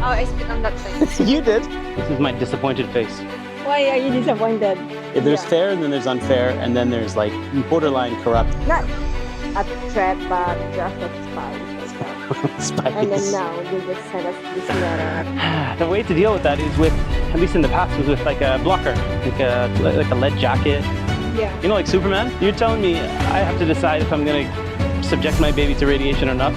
Oh, I spit on that thing. You did. This is my disappointed face. Why are you disappointed? There's Yeah. fair, and then there's unfair, and then there's like borderline corrupt. Not a threat, but just a spy. And then Spies. now they just sent us this letter. The way to deal with that is with, at least in the past, was with like a blocker, like a lead jacket. Yeah. You know, like Superman. You're telling me I have to decide if I'm gonna subject my baby to radiation or not.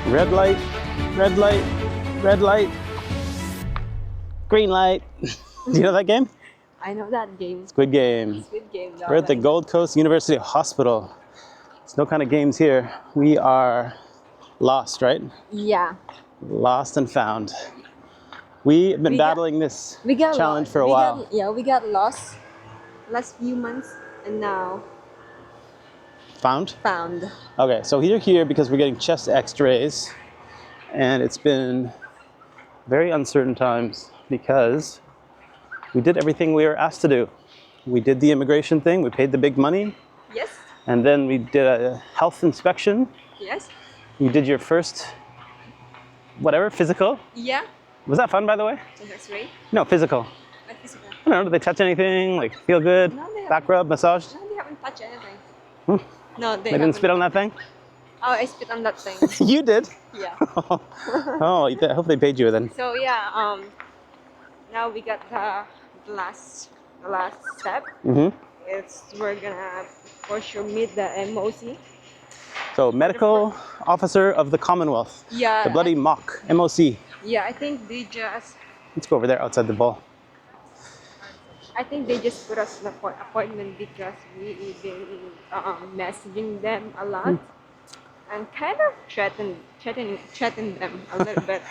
Red light, red light, red light, green light. Do you know that game? I know that game. Squid Game. Squid Game. We're at the Gold Coast University Hospital. There's no kind of games here. We are lost, right? Yeah. Lost and found. We've been battling this challenge for a while. We got lost last few months and now Found? found. Okay, so we're here because we're getting chest x-rays, and it's been very uncertain times because we did everything we were asked to do. We did the immigration thing, we paid the big money, Yes. and then we did a health inspection. Yes. You did your first, whatever, physical. Yeah. Was that fun, by the way? Just X-ray. No, physical. Like physical. I don't know, did they touch anything? Like, feel good? No, they Back rub, massage? No, they haven't touched anything. Hmm. No, they They didn't haven't. spit on that thing? Oh, I spit on that thing. You did? Yeah. Oh, I hope they paid you then. So yeah, now we got the last step. Mm-hmm. We're gonna for sure meet the MOC. So, medical officer of the Commonwealth. Yeah. The bloody mock, MOC. Yeah, I think they just Go over there outside the ball. put us an appointment because we've been messaging them a lot and kind of threaten them a little bit.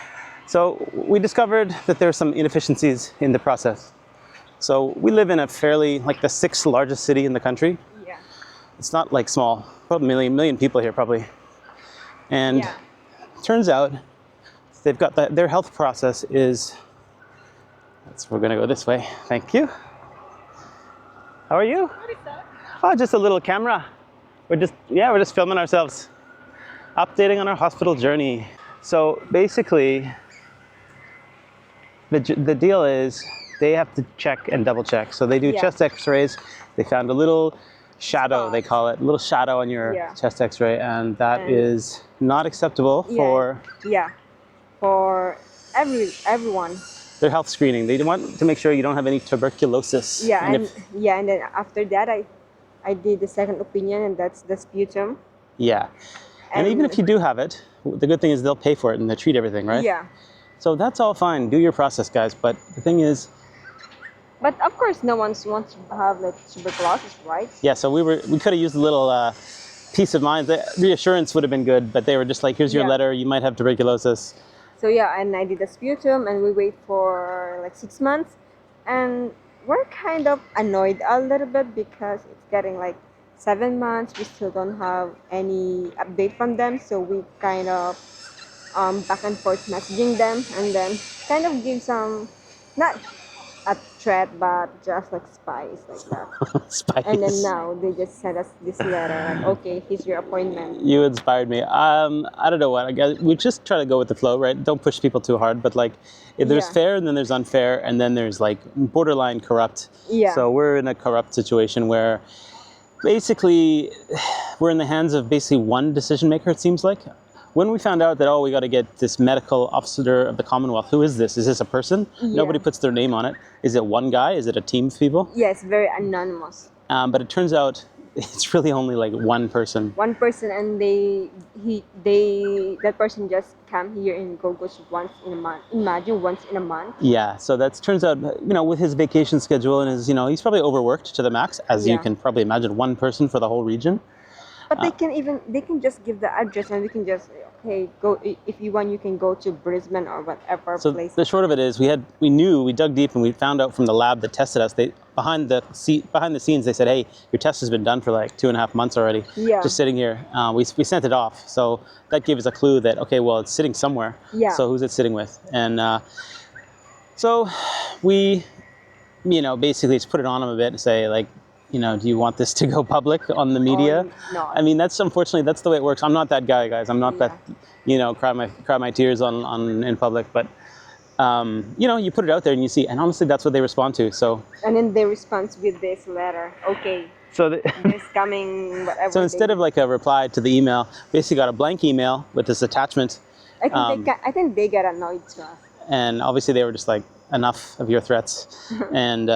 So we discovered that there's some inefficiencies in the process. So we live in a fairly, like the 6th largest city in the country. Yeah. It's not like small, probably a million people here probably. And Yeah. turns out they've got their health process is, we're gonna go this way, thank you. How are you? What is that? Oh, just a little camera. We're just filming ourselves, updating on our hospital journey. So basically, the deal is they have to check and double check. So they do Yeah. chest x-rays. They found a little shadow, Spot. they call it, a little shadow on your Yeah. chest x-ray, and that And- is not acceptable for Yeah. For everyone. their health screening. They want to make sure you don't have any tuberculosis. Yeah, And and and then after that I did the second opinion, and that's the sputum. yeah. And even if you do have it, the good thing is they'll pay for it and they treat everything, right? Yeah. So that's all fine. Do your process, guys. But the thing is, But of course, no one wants to have like tuberculosis, right? yeah. So we could have used a little peace of mind. The reassurance would have been good, but they were just like, here's your Yeah. letter. You might have tuberculosis. So yeah, and I did the sputum, and we wait for like 6 months, and we're kind of annoyed a little bit because it's getting like 7 months. We still don't have any update from them, so we kind of back and forth messaging them, and then kind of give some not a threat, but just like spies like that. Spice. And then now they just sent us this letter like, okay, here's your appointment. You inspired me. I don't know what. I guess we just try to go with the flow, right? Don't push people too hard. But like, if there's Yeah. fair, and then there's unfair, and then there's like borderline corrupt. Yeah. So we're in a corrupt situation where basically we're in the hands of basically one decision maker. It seems like. When we found out that, oh, we got to get this medical officer of the Commonwealth. Who is this? Is this a person? Yeah. Nobody puts their name on it. Is it one guy? Is it a team of people? Yes, very anonymous. But it turns out it's really only like one person. One person, and that person just come here in Gold Coast once in a month. Imagine once in a month. Yeah, so that turns out, with his vacation schedule and his, he's probably overworked to the max, as you Yeah. can probably imagine, one person for the whole region. But they can just give the address, and we can just go if you want. You can go to Brisbane or whatever So place. the short of it is, we dug deep, and we found out from the lab that tested us. Behind the scenes, they said, "Hey, your test has been done for like 2.5 months already, Yeah. just sitting here." We sent it off, so that gave us a clue that okay, well, it's sitting somewhere. Yeah. So who's it sitting with? And so we, basically just put it on them a bit and say like, you know, do you want this to go public on the media? Or not. I mean, that's unfortunately that's the way it works. I'm not that guy, guys. I'm not that, you know, cry my tears on in public. But you know, you put it out there and you see, and honestly, that's what they respond to. So And then they respond with this letter. Okay, so this coming whatever. so instead of like a reply to the email, basically got a blank email with this attachment. I think they get annoyed to us. And obviously they were just like, enough of your threats and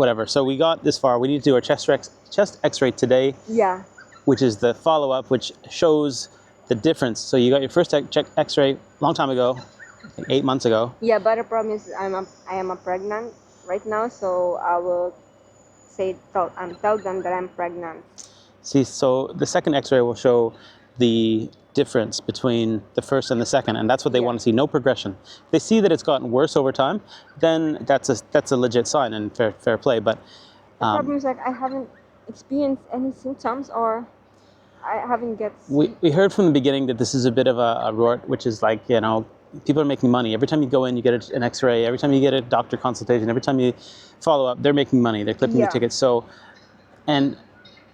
whatever. So we got this far. We need to do our chest x-ray today, Yeah. which is the follow-up, which shows the difference. So you got your first x-ray long time ago, like 8 months ago. Yeah, but the problem is I am a pregnant right now, so I will tell them that I'm pregnant. See, so the second x-ray will show the difference between the first and the second, and that's what they want to see. No progression. If they see that it's gotten worse over time, then that's a legit sign and fair play. But the problem is like I haven't experienced any symptoms, or I haven't get sick. We heard from the beginning that this is a bit of a rort, which is like, you know, people are making money. Every time you go in, you get an x-ray. Every time you get a doctor consultation, every time you follow up, they're making money. They're clipping the tickets. So, and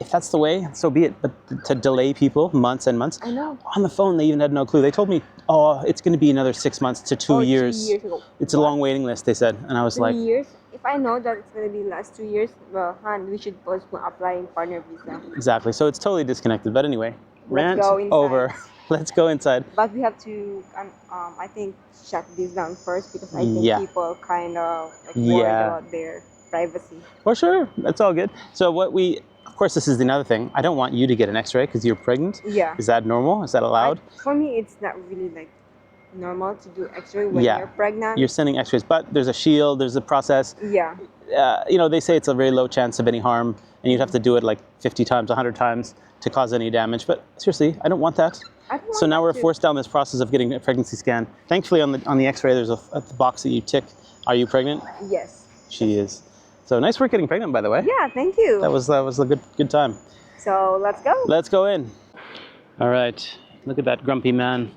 if that's the way, so be it. But to delay people months and months. I know. On the phone, they even had no clue. They told me, oh, it's going to be another 6 months to 2 years. 2 years ago. It's a long waiting list, they said. And I was 2 like, years? If I know that it's going to be last 2 years, well, we should postpone applying partner visa. exactly. So it's totally disconnected. But anyway, rant Let's go inside. over. Let's go inside. But we have to, I think, shut this down first, because I think people kind of like worried about their privacy. For sure. That's all good. So of course, this is another thing. I don't want you to get an x-ray because you're pregnant. Yeah. Is that normal? Is that allowed? For me, it's not really like normal to do x-ray when you're pregnant. You're sending x-rays, but there's a shield, there's a process. Yeah. You know, they say it's a very low chance of any harm, and you'd have to do it like 50 times, 100 times to cause any damage. But seriously, I don't want that. So now we're forced down this process of getting a pregnancy scan. Thankfully, on the x-ray, there's a box that you tick. Are you pregnant? Yes. She is. So nice work getting pregnant, by the way. Yeah, thank you. That was a good time. So let's go. Let's go in. All right. Look at that grumpy man.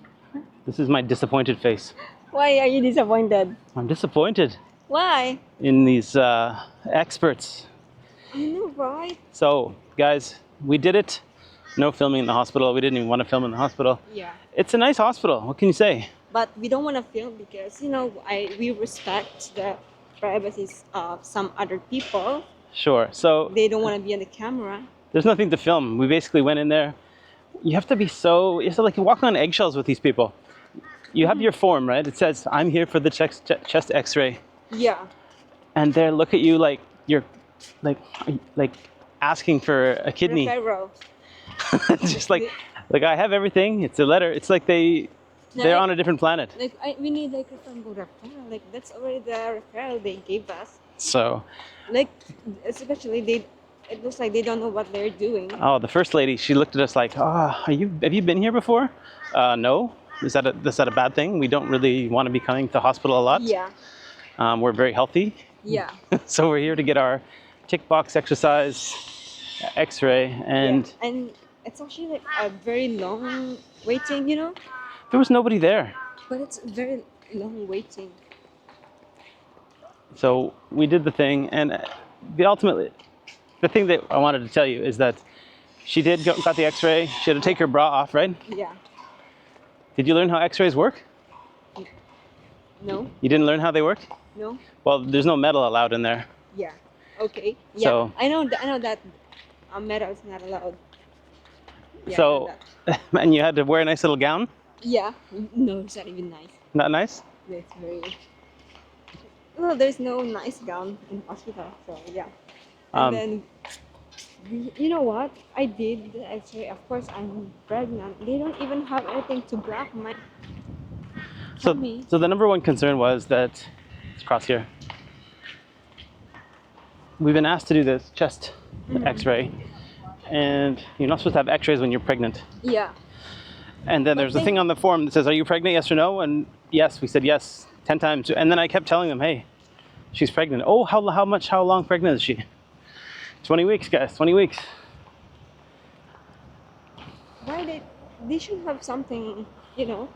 This is my disappointed face. Why are you disappointed? I'm disappointed Why? in these experts. I know, right? So, guys, we did it. No filming in the hospital. We didn't even want to film in the hospital. Yeah. It's a nice hospital. What can you say? But we don't want to film because, you know, we respect the privacy of some other people. Sure. So They don't want to be on the camera. there's nothing to film. We basically went in there. You have to like you walk on eggshells with these people. You have your form, right? It says, I'm here for the chest x-ray. Yeah. And they look at you like you're like asking for a kidney. Referral. It's just like I have everything. It's a letter. It's like they're on a different planet. Like we need like a referral. Like that's already the referral they gave us. So, like especially it looks like they don't know what they're doing. oh, the first lady, she looked at us like, have you been here before? No. Is that a bad thing? We don't really want to be coming to hospital a lot. Yeah. We're very healthy. Yeah. So we're here to get our tick box exercise, x-ray, and it's actually like a very long waiting, you know? there was nobody there. But it's very long waiting. So we did the thing, and the thing that I wanted to tell you is that she got the x-ray. She had to take her bra off, right? Yeah. Did you learn how x-rays work? No? You didn't learn how they work? No? Well, there's no metal allowed in there. Yeah. Okay. Yeah. So, I know that metal is not allowed. Yeah, so, and you had to wear a nice little gown? yeah. No, it's not even nice. Not nice? It's very. Well, there's no nice gown in hospital, so yeah. And then, you know what? I did the X-ray. Of course, I'm pregnant. They don't even have anything to block my. So tummy. the number one concern was that, let's cross here. We've been asked to do this chest x-ray, and you're not supposed to have x-rays when you're pregnant. Yeah. And then there's a thing on the form that says, are you pregnant, yes or no? And yes, we said yes 10 times. And then I kept telling them, hey, she's pregnant. Oh, how long pregnant is she? 20 weeks, guys, 20 weeks. Why they should have something, you know,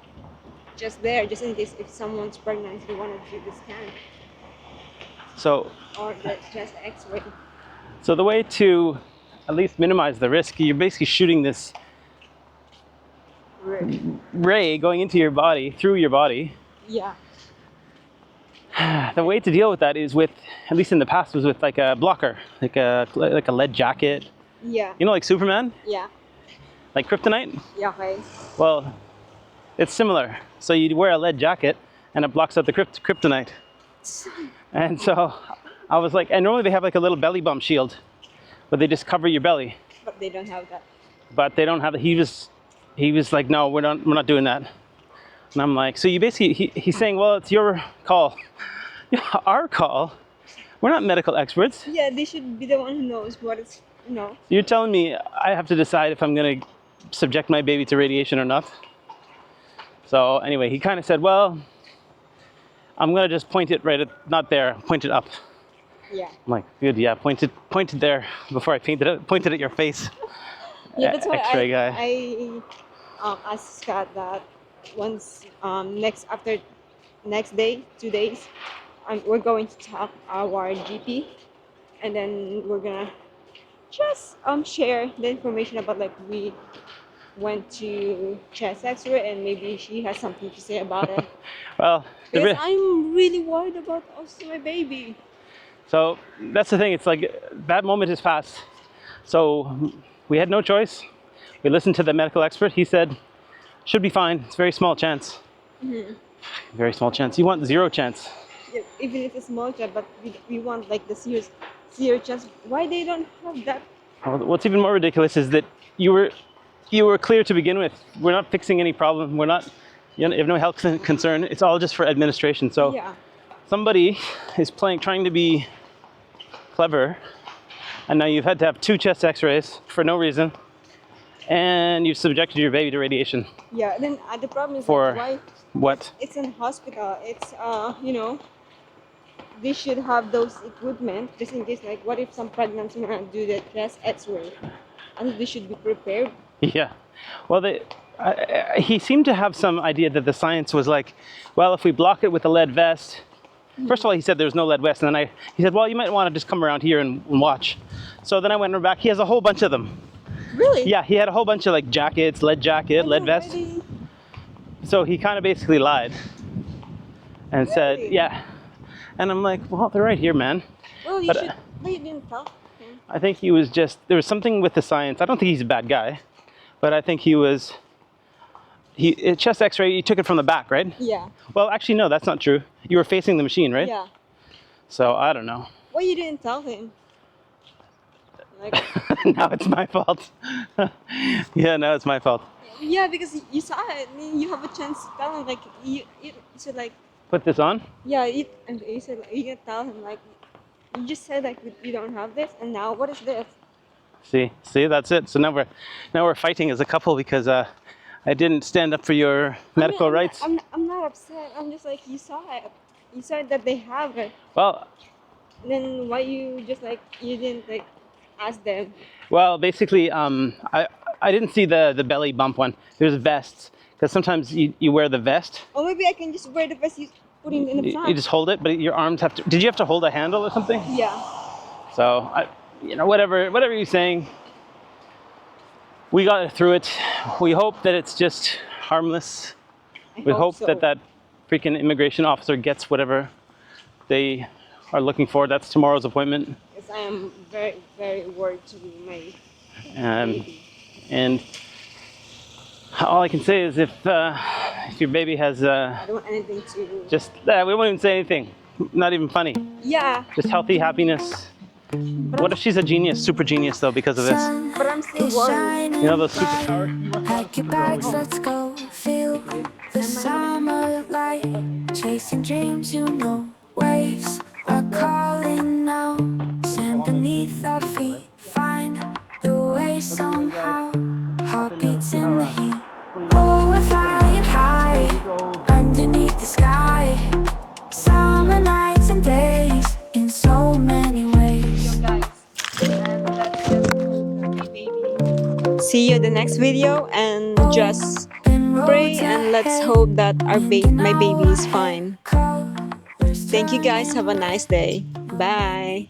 just there, just in case if someone's pregnant, if you want to do the scan. So Or the chest x-ray. So the way to at least minimize the risk, you're basically shooting this ray going into your body, through your body. Yeah. The way to deal with that is with, at least in the past, was with like a blocker, like a lead jacket. Yeah. You know, like Superman, Yeah. like kryptonite. Yeah. Okay. Well, it's similar. So you wear a lead jacket, and it blocks out the kryptonite. And so I was like, and normally they have like a little belly bump shield, but they just cover your belly. But they don't have that. But they don't have it. He was like, no, we're not doing that. And I'm like, so you basically, he's saying, well, it's your call. Our call? We're not medical experts. Yeah, they should be the one who knows what it's, you know. You're telling me I have to decide if I'm going to subject my baby to radiation or not. So anyway, he kind of said, well, I'm going to just point it right at, not there, point it up. Yeah. I'm like, good, yeah, point it there before I pointed at your face. Yeah, that's why X-ray guy. I asked Scott that once next day, 2 days, we're going to talk our GP, and then we're gonna just share the information about like we went to chest X-ray and maybe she has something to say about it. Well, because I'm really worried about also my baby. So that's the thing. It's like that moment has passed. So we had no choice. We listened to the medical expert. He said, should be fine. It's a very small chance. Mm-hmm. Very small chance. You want zero chance. Yeah, even if it's small chance, but we want like the serious chance. Why they don't have that? Well, what's even more ridiculous is that you were clear to begin with. We're not fixing any problem. We're not, you have no health concern. It's all just for administration. So Yeah. somebody is trying to be clever, and now you've had to have 2 chest X-rays for no reason, and you've subjected your baby to radiation. Yeah. Then the problem is For like, why what? it's in hospital. It's you know, they should have those equipment just in case. Like, what if some pregnant woman do the chest X-ray? I think they should be prepared. Yeah. Well, he seemed to have some idea that the science was like, well, if we block it with a lead vest. First of all, he said there was no lead vest, and then he said, well, you might want to just come around here and watch. So then I went back. He has a whole bunch of them. Really? Yeah, he had a whole bunch of like jackets, lead jacket, lead vest. So he kind of basically lied and said, Really? yeah. And I'm like, well, they're right here, man. Well, you should. But you didn't tell him. I think he was just, there was something with the science. I don't think he's a bad guy, but I think chest X-ray, you took it from the back, right? Yeah. Well, actually, no, that's not true. You were facing the machine, right? Yeah. So I don't know. Why you didn't tell him? Like. Now it's my fault. Yeah, now it's my fault. Yeah, because you saw it. You have a chance to tell him. Like you said, like. Put this on? Yeah, and you said like, you can tell him like. You just said like you don't have this, and now what is this? See, that's it. So now we're fighting as a couple because I didn't stand up for your medical rights. I'm not upset. I'm just like, you saw it. You saw that they have it. Well, then why you just like you didn't like ask them? Well, basically, I didn't see the belly bump one. There's vests because sometimes you wear the vest. Or maybe I can just wear the vest. You put it in the front. You just hold it, but your arms have to. Did you have to hold a handle or something? Yeah. So whatever you're saying. We got through it. We hope that it's just harmless. We hope so. that freaking immigration officer gets whatever they are looking for. That's tomorrow's appointment. Yes, I am very, very worried to be my baby. And all I can say is if your baby has I don't want anything to. just we won't even say anything. Not even funny. Yeah. Just healthy happiness. What if she's a genius, super genius though, because of this? But I'm still worried. You know those superpowers? Pack your bags, let's go. Feel the summer light. Chasing dreams, you know. Waves are calling now. Sand beneath our feet. Find the way somehow. Heartbeats in the heat. Oh, we're flying high underneath the sky. Summer nights and days in so many ways. Guys, and that's just my baby. See you in the next video, and just pray and let's hope that my baby is fine. Thank you guys. Have a nice day. Bye.